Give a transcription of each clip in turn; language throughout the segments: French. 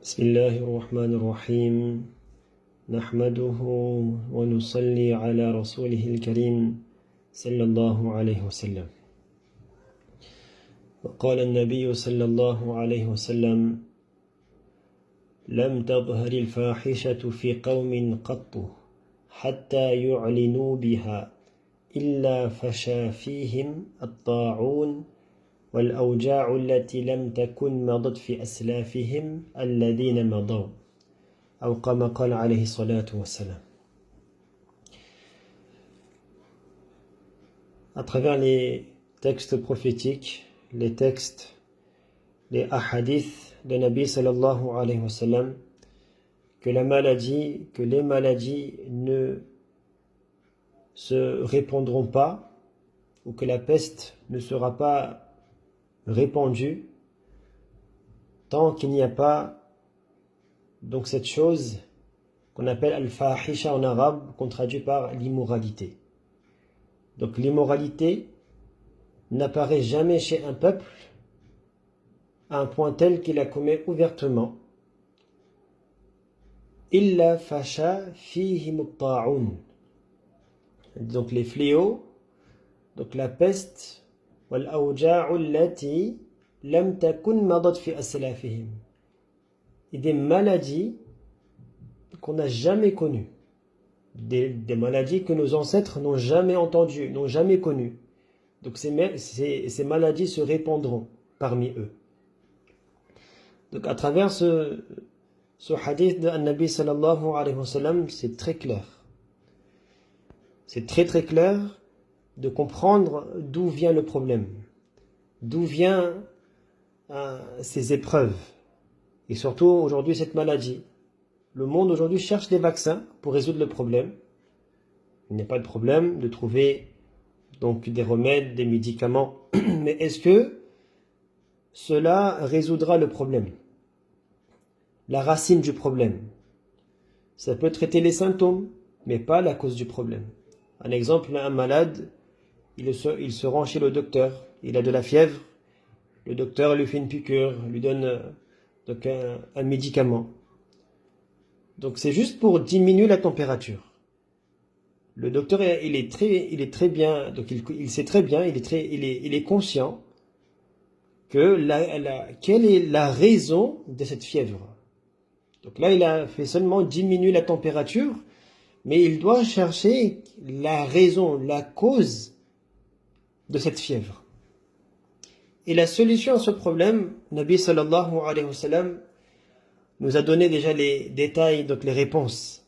بسم الله الرحمن الرحيم نحمده ونصلي على رسوله الكريم صلى الله عليه وسلم وقال النبي صلى الله عليه وسلم لم تظهر الفاحشة في قوم قط حتى يعلنوا بها إلا فشى فيهم الطاعون والأوجاع التي لم تكن مضت في أسلافهم الذين مضوا أو كما قال عليه الصلاة والسلام. À travers les textes prophétiques, les textes, les hadiths de Nabi sallallahu alayhi wa sallam, que les maladies ne se répandront pas, ou que la peste ne sera pas répandue, tant qu'il n'y a pas donc cette chose qu'on appelle al-fahisha en arabe, qu'on traduit par l'immoralité. Donc l'immoralité n'apparaît jamais chez un peuple à un point tel qu'il la commet ouvertement. Illa fasha fihim at-ta'un. Donc les fléaux, donc la peste, wal awja'u allati lam takun madat fi aslafihim. Et des maladies qu'on n'a jamais connues, des maladies que nos ancêtres n'ont jamais entendues, n'ont jamais connues. Donc ces maladies se répandront parmi eux. Donc à travers ce hadith de Nabi sallallahu alayhi wa sallam, c'est très clair. C'est très très clair de comprendre d'où vient le problème, d'où viennent ces épreuves. Et surtout aujourd'hui cette maladie. Le monde aujourd'hui cherche des vaccins pour résoudre le problème. Il n'y a pas de problème de trouver donc des remèdes, des médicaments. Mais est-ce que cela résoudra le problème? La racine du problème. Ça peut traiter les symptômes, mais pas la cause du problème. Un exemple, un malade, il se rend chez le docteur. Il a de la fièvre. Le docteur lui fait une piqûre, lui donne donc un médicament. Donc c'est juste pour diminuer la température. Le docteur il est très bien, donc il sait très bien, il est conscient que quelle est la raison de cette fièvre. Donc là il a fait seulement diminuer la température, mais il doit chercher la raison, la cause de cette fièvre. Et la solution à ce problème, Nabi sallallahu alayhi wa sallam nous a donné déjà les détails, donc les réponses.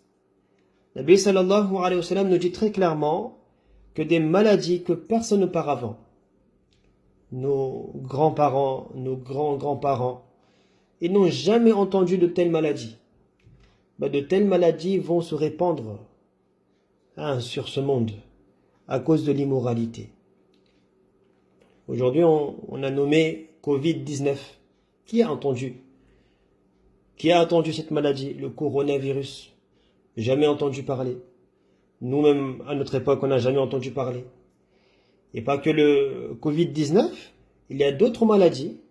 Nabi sallallahu alayhi wa sallam nous dit très clairement que des maladies que personne auparavant, nos grands-parents, nos grands-grands-parents, ils n'ont jamais entendu de telles maladies. De telles maladies vont se répandre sur ce monde à cause de l'immoralité. Aujourd'hui, on a nommé Covid-19. Qui a entendu cette maladie, le coronavirus? Jamais entendu parler. Nous-mêmes, à notre époque, on n'a jamais entendu parler. Et pas que le Covid-19, il y a d'autres maladies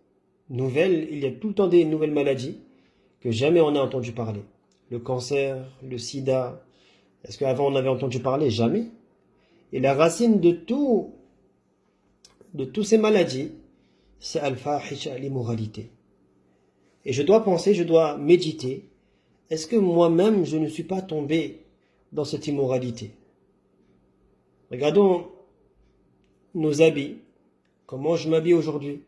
nouvelles, il y a tout le temps des nouvelles maladies que jamais on n'a entendu parler. Le cancer, le sida, est-ce qu'avant on avait entendu parler? Jamais. Et la racine de toutes ces maladies, c'est al-fahisha, l'immoralité. Et je dois penser, je dois méditer, est-ce que moi-même je ne suis pas tombé dans cette immoralité? Regardons nos habits, comment je m'habille aujourd'hui,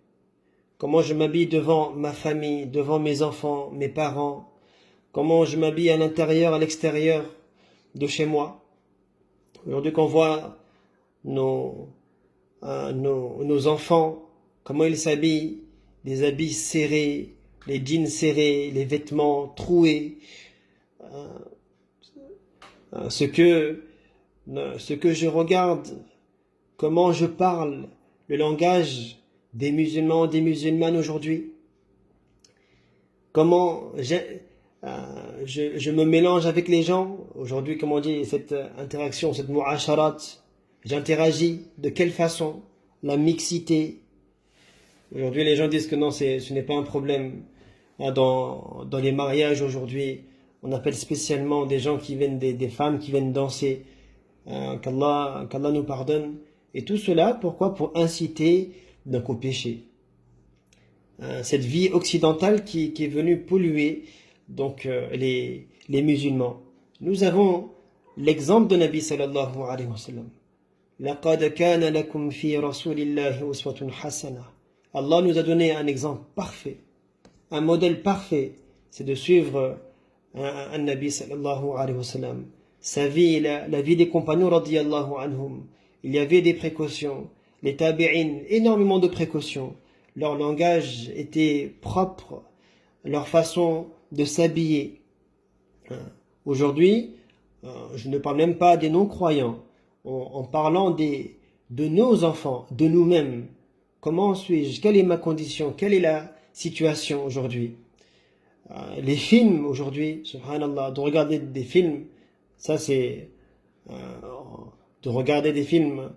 comment je m'habille devant ma famille, devant mes enfants, mes parents, comment je m'habille à l'intérieur, à l'extérieur de chez moi. Aujourd'hui quand on voit nos enfants, comment ils s'habillent, des habits serrés, les jeans serrés, les vêtements troués, ce que je regarde, comment je parle, le langage des musulmans, des musulmanes aujourd'hui, comment je me mélange avec les gens, aujourd'hui, comme on dit, cette interaction, cette mu'asharat, j'interagis, de quelle façon, la mixité. Aujourd'hui, les gens disent que non, ce n'est pas un problème. Dans les mariages aujourd'hui, on appelle spécialement des gens qui viennent, des femmes qui viennent danser. Qu'Allah nous pardonne. Et tout cela, pourquoi? Pour inciter donc au péché. Cette vie occidentale qui est venue polluer donc les musulmans. Nous avons l'exemple de Nabi sallallahu alayhi wa sallam. لَقَدْ كَانَ لَكُمْ فِي رَسُولِ اللَّهِ أُسْوَةٌ حَسَنَةٌ. Allah nous a donné un exemple parfait, un modèle parfait, c'est de suivre un Nabi sallallahu alayhi wa sallam. Sa vie, la vie des compagnons radiyallahu anhum, il y avait des précautions, les tabi'in, énormément de précautions, leur langage était propre, leur façon de s'habiller. Aujourd'hui, je ne parle même pas des non-croyants, en parlant de nos enfants, de nous-mêmes. Comment suis-je? Quelle est ma condition? Quelle est la situation aujourd'hui? Les films aujourd'hui, subhanallah, de regarder des films, ça c'est de regarder des films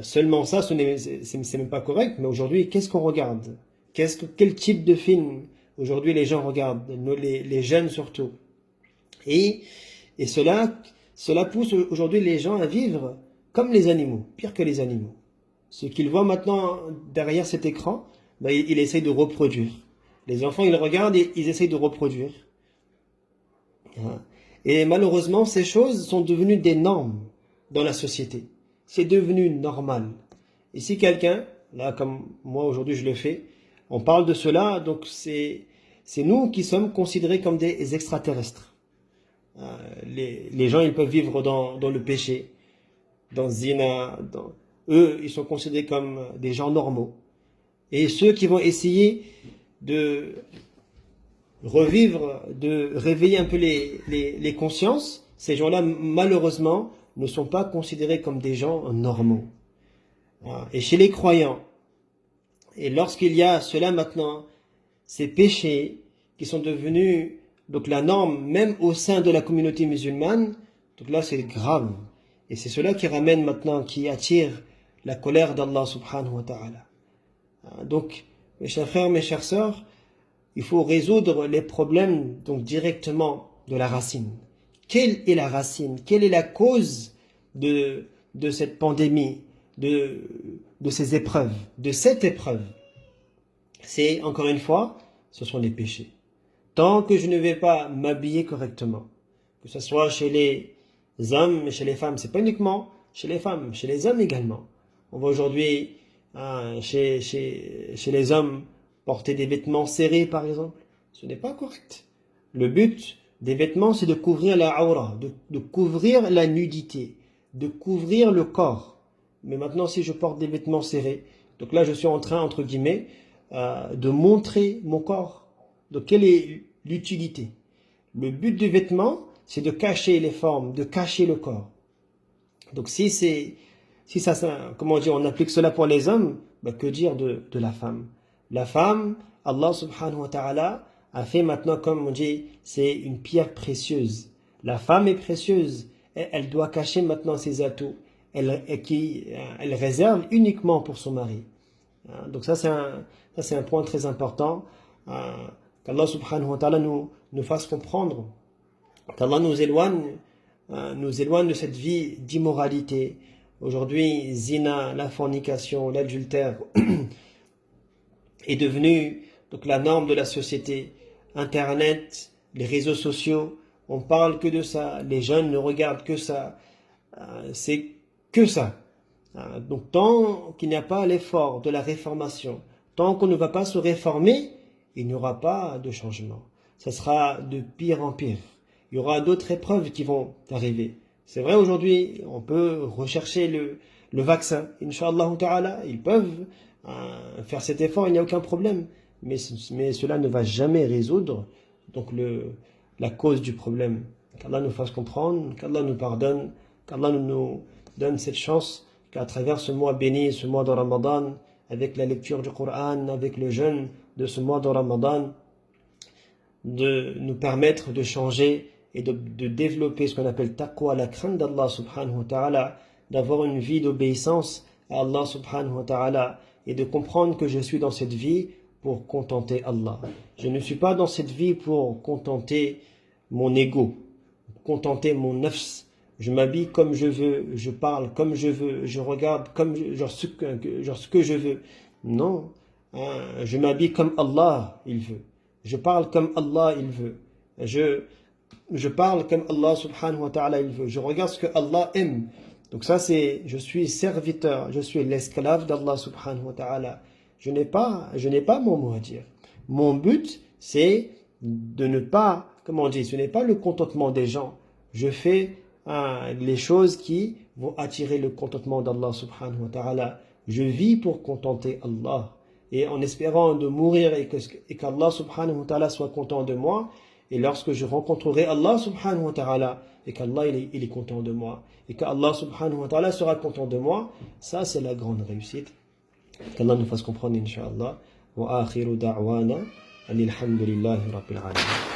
seulement ça, c'est même pas correct. Mais aujourd'hui, qu'est-ce qu'on regarde? Quel type de film aujourd'hui les gens regardent, les jeunes surtout. Et cela pousse aujourd'hui les gens à vivre comme les animaux, pire que les animaux. Ce qu'ils voient maintenant derrière cet écran, ils essayent de reproduire. Les enfants, ils regardent et ils essayent de reproduire. Et malheureusement, ces choses sont devenues des normes dans la société. C'est devenu normal. Et si quelqu'un, là comme moi aujourd'hui je le fais, on parle de cela, donc c'est nous qui sommes considérés comme des extraterrestres. Les gens, ils peuvent vivre dans le péché, dans zina, eux, ils sont considérés comme des gens normaux. Et ceux qui vont essayer de revivre, de réveiller un peu les consciences, ces gens-là, malheureusement, ne sont pas considérés comme des gens normaux. Et chez les croyants, et lorsqu'il y a cela maintenant, ces péchés qui sont devenus donc la norme, même au sein de la communauté musulmane, donc là c'est grave. Et c'est cela qui ramène maintenant, qui attire la colère d'Allah subhanahu wa ta'ala. Donc, mes chers frères, mes chères sœurs, il faut résoudre les problèmes donc directement de la racine. Quelle est la racine? Quelle est la cause de cette pandémie, de ces épreuves, de cette épreuve? C'est, encore une fois, ce sont les péchés. Tant que je ne vais pas m'habiller correctement, que ce soit chez les hommes et chez les femmes, c'est pas uniquement chez les femmes, chez les hommes également. On va aujourd'hui chez les hommes porter des vêtements serrés par exemple. Ce n'est pas correct. Le but des vêtements, c'est de couvrir la aura, de couvrir la nudité, de couvrir le corps. Mais maintenant, si je porte des vêtements serrés, donc là je suis en train, entre guillemets, de montrer mon corps. Donc quelle est l'utilité? Le but du vêtement, c'est de cacher les formes, de cacher le corps. Donc si ça, comment dire, on applique cela pour les hommes, que dire de la femme? La femme, Allah subhanahu wa ta'ala a fait maintenant, comme on dit, c'est une pierre précieuse. La femme est précieuse, elle doit cacher maintenant ses atouts, elle réserve uniquement pour son mari. Donc ça c'est un point très important, qu'Allah subhanahu wa ta'ala nous fasse comprendre, qu'Allah nous éloigne de cette vie d'immoralité. Aujourd'hui, zina, la fornication, l'adultère est devenu donc la norme de la société. Internet, les réseaux sociaux, on parle que de ça. Les jeunes ne regardent que ça. C'est que ça. Donc tant qu'il n'y a pas l'effort de la réformation, tant qu'on ne va pas se réformer, il n'y aura pas de changement. Ça sera de pire en pire. Il y aura d'autres épreuves qui vont arriver. C'est vrai, aujourd'hui, on peut rechercher le vaccin. Inch'Allah ta'ala, ils peuvent faire cet effort, il n'y a aucun problème. Mais cela ne va jamais résoudre donc la cause du problème. Qu'Allah nous fasse comprendre, qu'Allah nous pardonne, qu'Allah nous donne cette chance qu'à travers ce mois béni, ce mois de Ramadan, avec la lecture du Coran, avec le jeûne de ce mois de Ramadan, de nous permettre de changer et de développer ce qu'on appelle taqwa, la crainte d'Allah subhanahu wa ta'ala, d'avoir une vie d'obéissance à Allah subhanahu wa ta'ala et de comprendre que je suis dans cette vie pour contenter Allah. Je ne suis pas dans cette vie pour contenter mon ego, contenter mon nafs. Je m'habille comme je veux, je parle comme je veux, je regarde comme ce que je veux. Non, je m'habille comme Allah il veut. Je parle comme Allah il veut. Je parle comme Allah subhanahu wa ta'ala il veut. Je regarde ce que Allah aime. Donc ça c'est, je suis serviteur, je suis l'esclave d'Allah subhanahu wa ta'ala. Je n'ai pas mon mot à dire. Mon but c'est de ne pas, comment on dit, ce n'est pas le contentement des gens. Je fais les choses qui vont attirer le contentement d'Allah subhanahu wa ta'ala. Je vis pour contenter Allah. Et en espérant de mourir et qu'Allah subhanahu wa ta'ala soit content de moi. Et lorsque je rencontrerai Allah subhanahu wa ta'ala, et qu'Allah il est content de moi, et qu'Allah subhanahu wa ta'ala sera content de moi, ça c'est la grande réussite. Qu'Allah nous fasse comprendre, incha'Allah. Wa akhiru da'wana, alhamdulillahi rabbil alamin.